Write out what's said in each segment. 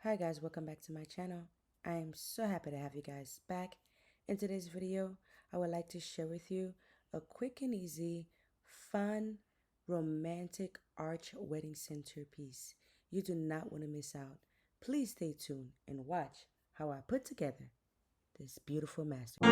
Hi guys, welcome back to my channel. I am so happy to have you guys back. In today's video, I would like to share with you a quick and easy, fun, romantic arch wedding centerpiece. You do not want to miss out. Please stay tuned and watch how I put together this beautiful masterpiece.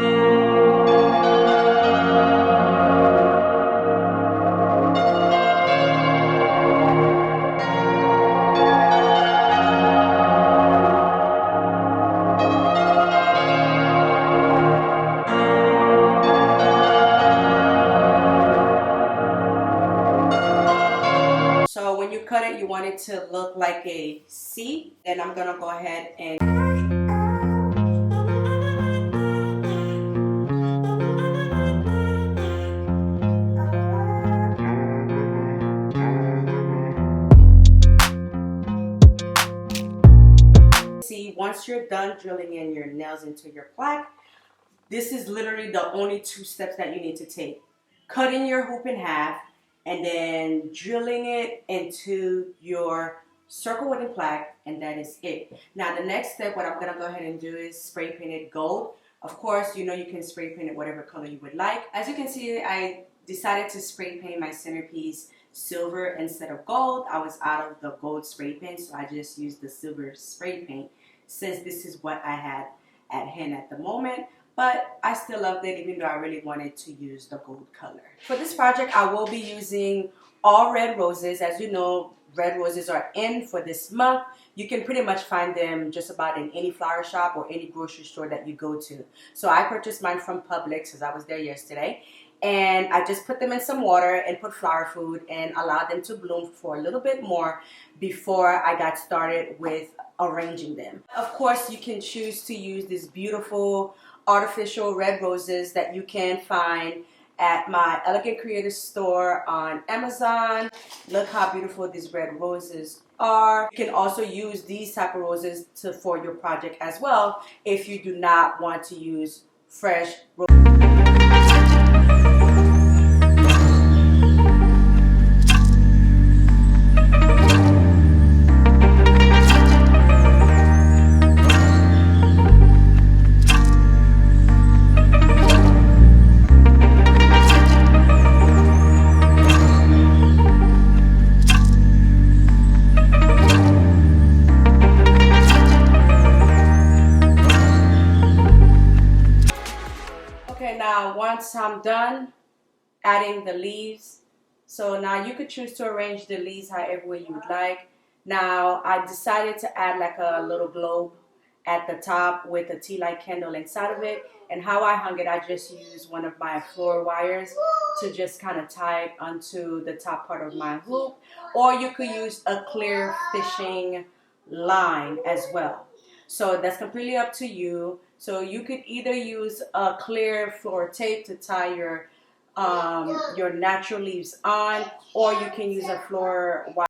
So when you cut it, you want it to look like a C. Then I'm gonna go ahead and see, once you're done drilling in your nails into your plaque, this is literally the only two steps that you need to take. Cutting your hoop in half and then drilling it into your circle wooden plaque, and that is it. Now the next step, what I'm gonna go ahead and do is spray paint it gold. Of course, you know you can spray paint it whatever color you would like. As you can see, I decided to spray paint my centerpiece silver instead of gold. I was out of the gold spray paint, so I just used the silver spray paint since this is what I had at hand at the moment. But I still loved it, even though I really wanted to use the gold color. For this project, I will be using all red roses. As you know, red roses are in for this month. You can pretty much find them just about in any flower shop or any grocery store that you go to. So I purchased mine from Publix because I was there yesterday. And I just put them in some water and put flower food and allowed them to bloom for a little bit more before I got started with arranging them. Of course, you can choose to use this beautiful artificial red roses that you can find at my Elegant Creator store on Amazon. Look how beautiful these red roses are. You can also use these type of roses for your project as well if you do not want to use fresh roses. Okay, now once I'm done adding the leaves, so now you could choose to arrange the leaves however way you would like. Now I decided to add like a little globe at the top with a tea light candle inside of it. And how I hung it, I just used one of my floor wires to just kind of tie it onto the top part of my hoop. Or you could use a clear fishing line as well. So that's completely up to you. So you could either use a clear floor tape to tie your natural leaves on, or you can use a floor wire